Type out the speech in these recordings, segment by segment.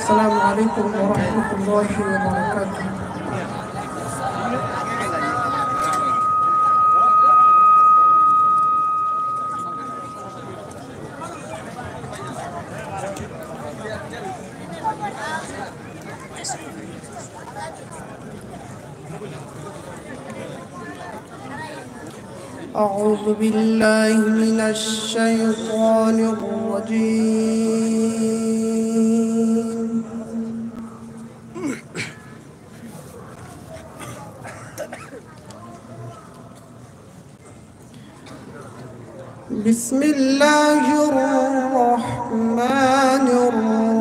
السلام عليكم ورحمة الله وبركاته. أعوذ بالله من الشيطان الرجيم. بسم الله الرحمن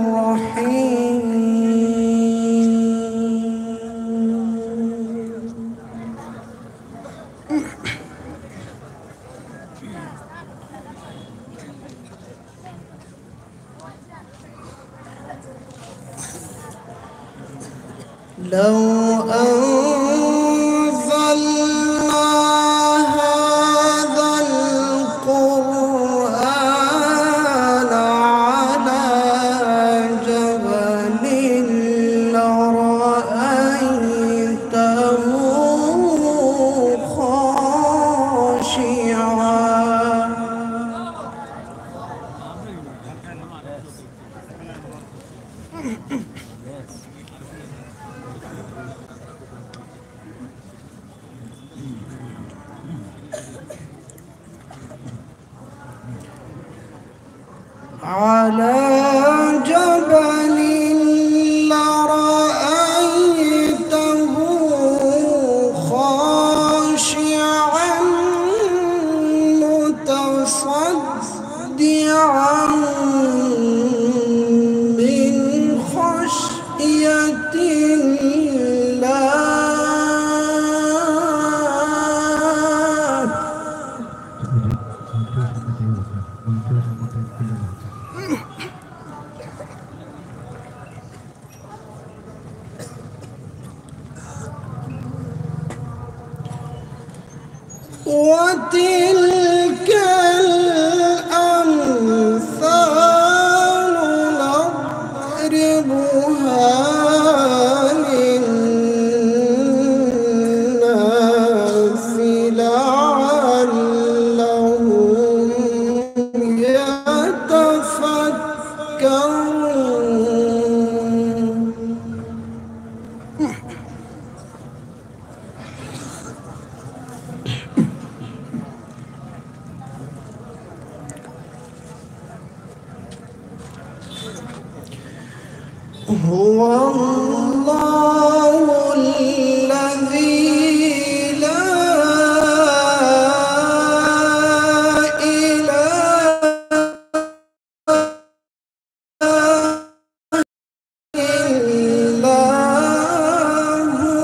الرحيم. لو أنزلنا هذا القرآن على جبل لرأيته خاشعا على جبل لرأيته خاشعا متصدعا من خشية الله. وتلك الأمثال نضربها للناس لعلهم يتفكرون. هو الله الذي لا إله إلا هو.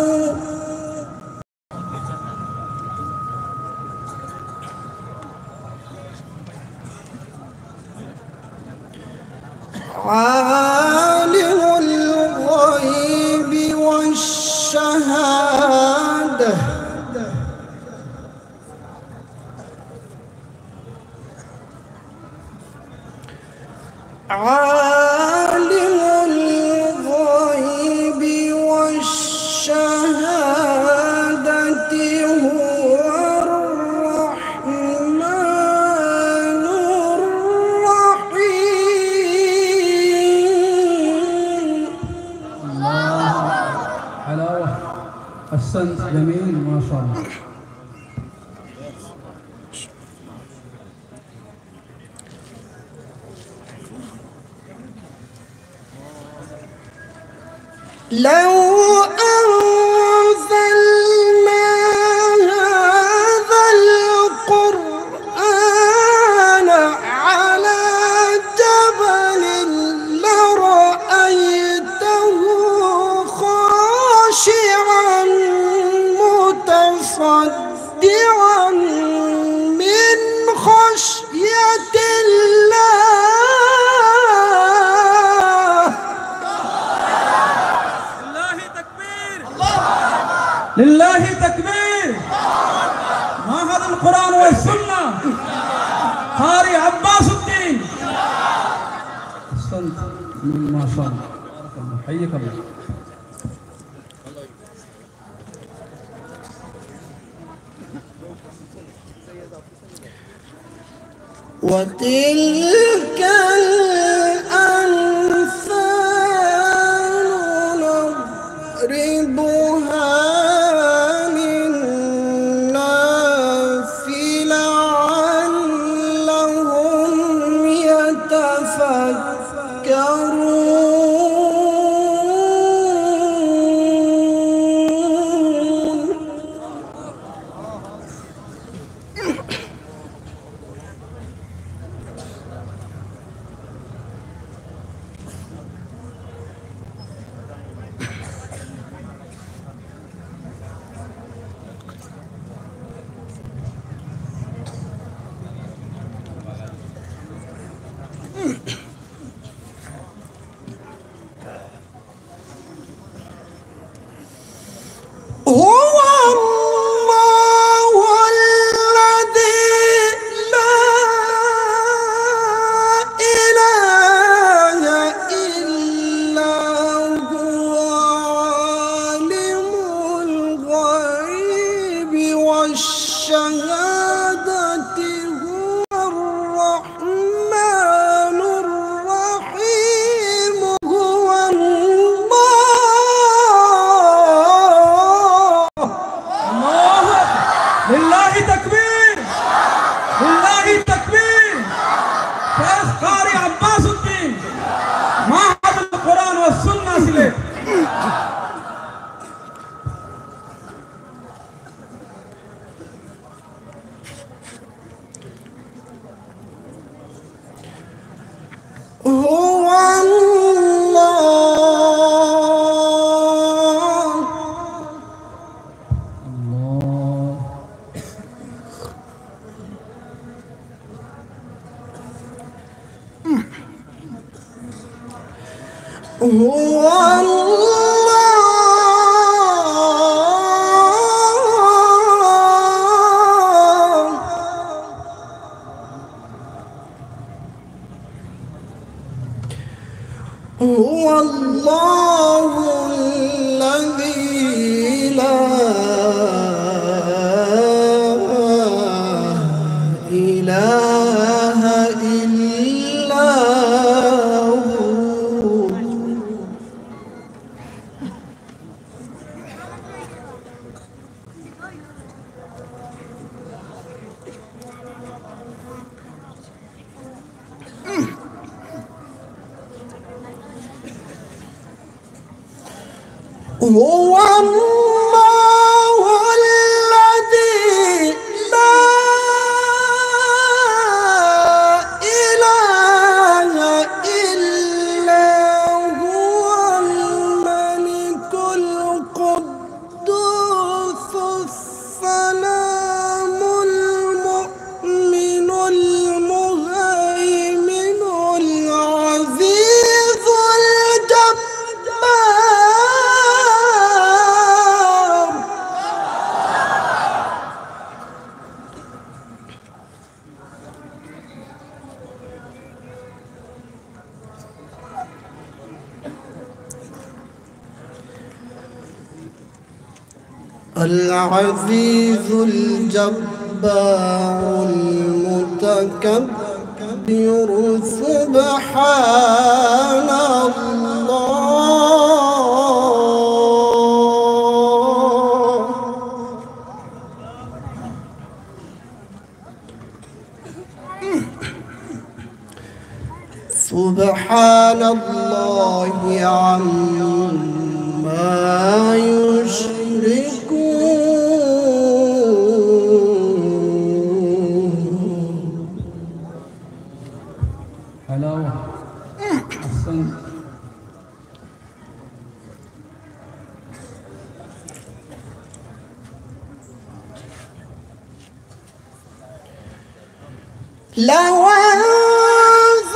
عالم الغيب والشهادة عالم الغيب والشهادة هو الرحمن الرحيم. الله حلاوة. أحسنت، جميل ما شاء الله. لو أنزلنا هذا القرآن على جبل لرأيته خاشعا متصدعا من خشية الله. لله تكبير. ما هذا القرآن والسنة. قارئ عباس الدين. أحسنت، ما شاء الله. حيك الله. وتلك الأمثال نضربها للناس لعلهم يتفكرون. هو الله الذي لا إله إلا هو عالم الغيب والشهادة هو الرحمن الرحيم. هو لله تكبير، لله تكبير. شيخ قاري عباس الدين، معهد القرآن والسنة سليم. هو هو هو الله الذي لا إله إلا هو. هو الله الذي لا إله إلا هو الملك القدوس السلام المؤمن المهيمن العزيز الجبار. العزيز الجبار المتكبر سبحان الله. سبحان الله عما يشركون. حلاوة. أحسنت. لو أنزلنا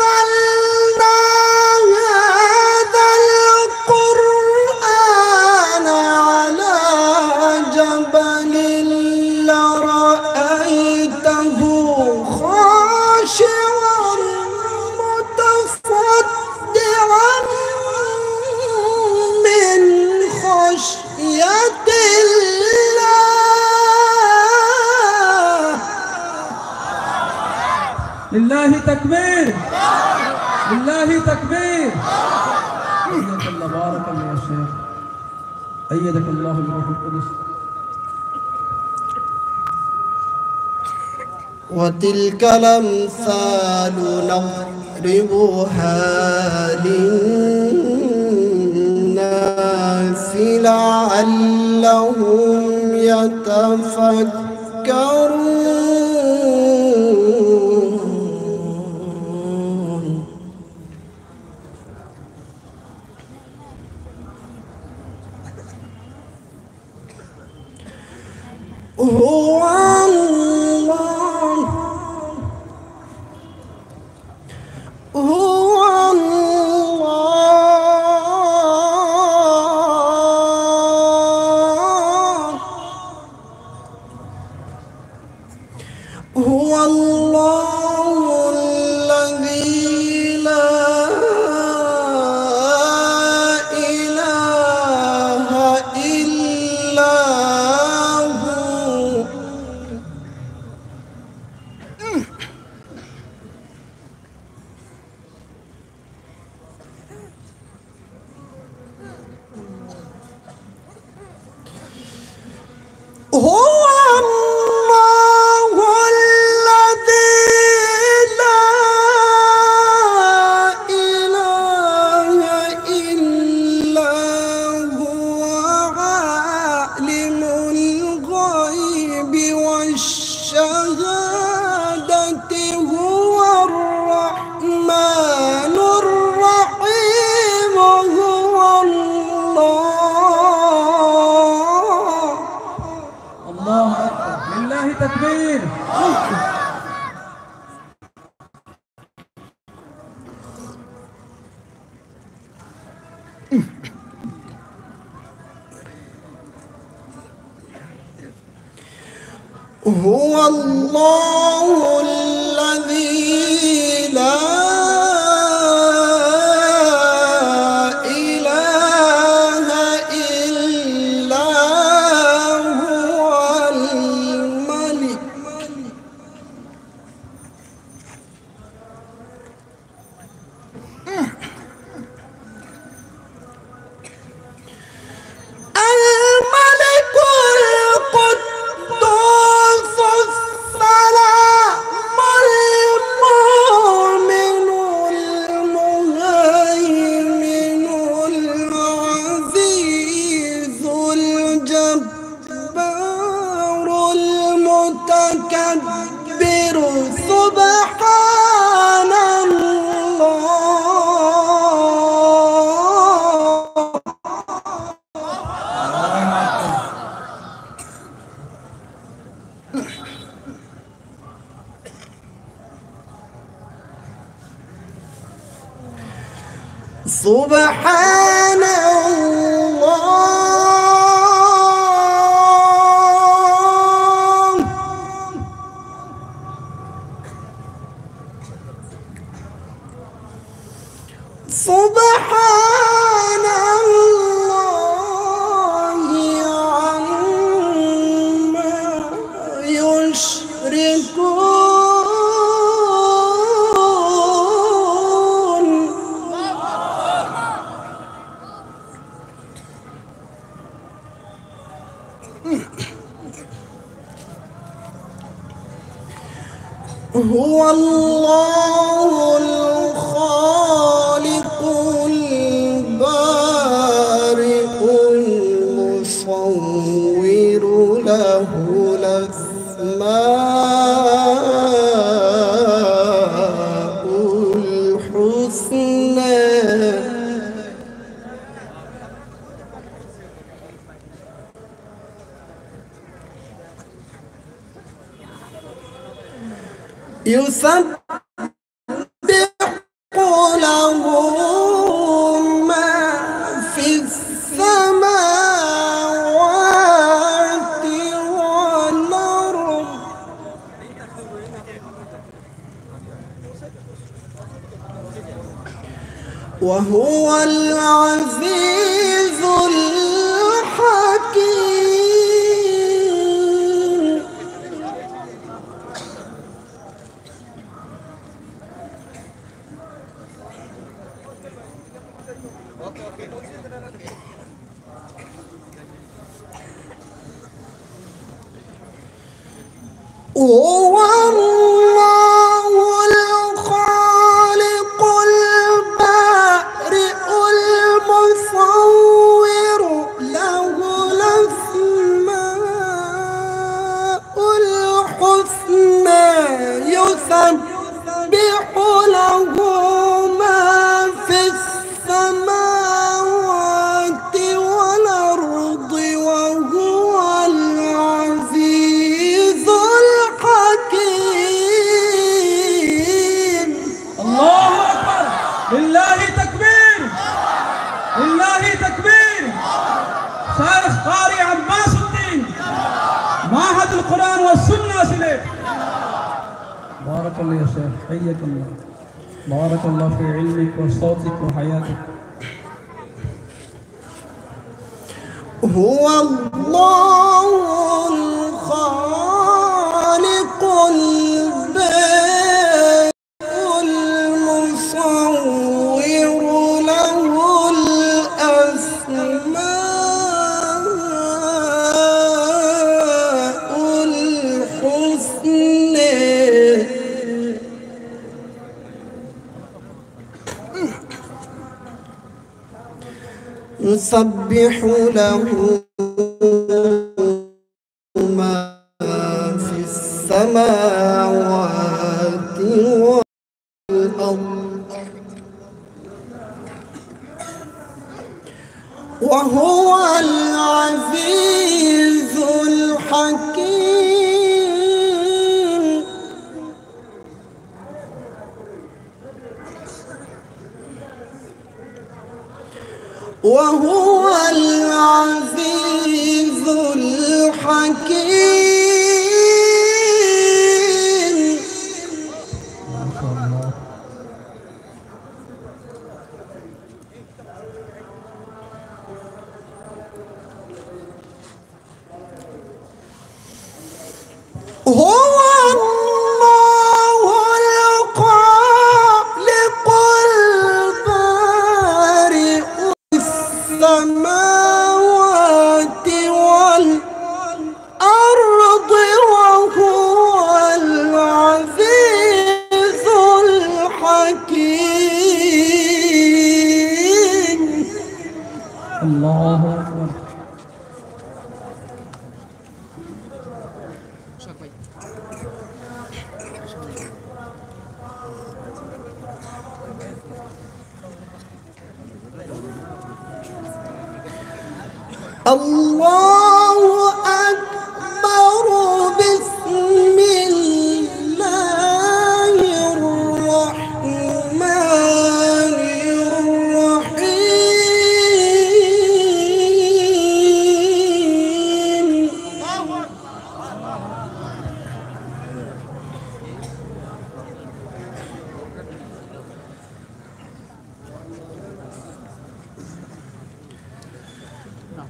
هذا القرآن على جبل لرأيته خاشعا متصدعا تكبير لله تكبير. أيدك الله، بارك الله يا شيخ، أيدك الله بروح القدس. وتلك الأمثال نضربها للناس لعلهم يتفكرون. هو الله، هو الله، هو الله الذي لا إله إلا هو. هو الله الذي لا إله إلا هو عالم الغيب والشهادة هو الرحمن الرحيم. هو الله. الله أكبر، لله تكبير. هو الله الذي لا إله إلا هو الملك الملك القدوس السلام المؤمن المهيمن العزيز الجبار المتكبر سبحان الله. سبحان الله. سبحان الله عما يشركون. هو الله الخالق البارئ المصور له الأسماء الحسنى. يسبح له ما في السماوات والأرض وهو العزيز الحكيم. هو الله الخالق البارئ المصور له الأسماء الحسنى يسبح له ما في السماوات والأرض وهو العزيز الحكيم. الله أكبر، لله تكبير، لله تكبير. شيخ قاري عباس الدين، معهد القرآن والسنة سليم. بارك الله يا شيخ، حياك الله. بارك الله في علمك وصوتك وحياتك. هو الله الخالق البارئ المصور له الأسماء الحسنى يسبح له ما في السماوات والأرض وهو العزيز الحكيم. وهو العزيز الحكيم. ما شاء الله. هو الله الخالق البارئ السماوات والأرض وهو العزيز الحكيم. الله أكبر. الله أكبر. بسم الله الرحمن الرحيم.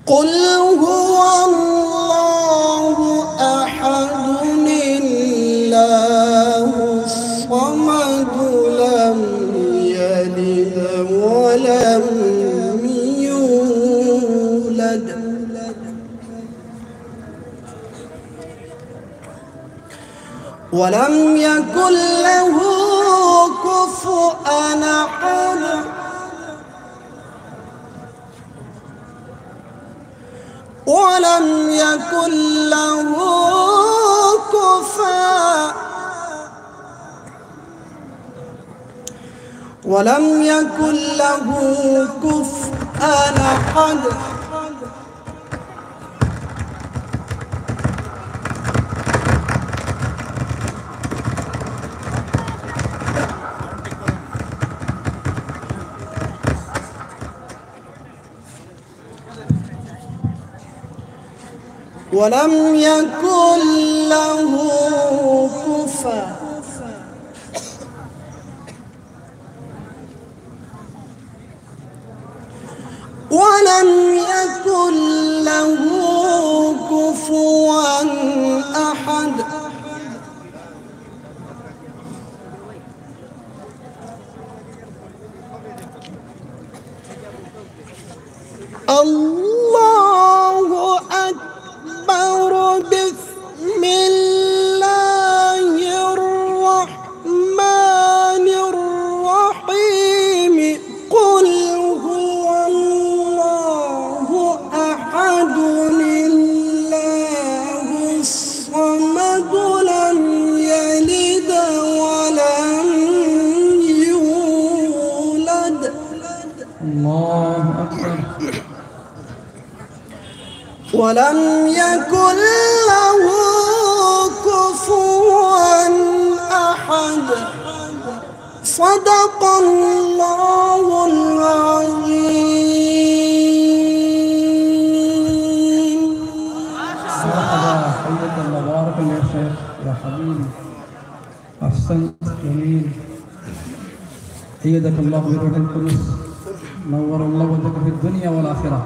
قل هو الله أحد الله الصمد لم يلد ولم يولد ولم يكن له كفوا أحد. ولم يكن له كفوا ولم يكن له كفوا أحد. ولم يكن له كفوا ولم يكن له كفوا أحد. الله أكبر. بسم الله الرحمن الرحيم. قل هو الله أحد الله الصمد لم يلد ولم يولد. الله أكبر. ولم يكن له كفوا أحد. صدق الله العظيم. مرحبا، حياك الله، بارك الله يا شيخ يا حبيبي، أحسنت، جميل، أيدك الله بروح القدس، نور الله وجهك في الدنيا والآخرة.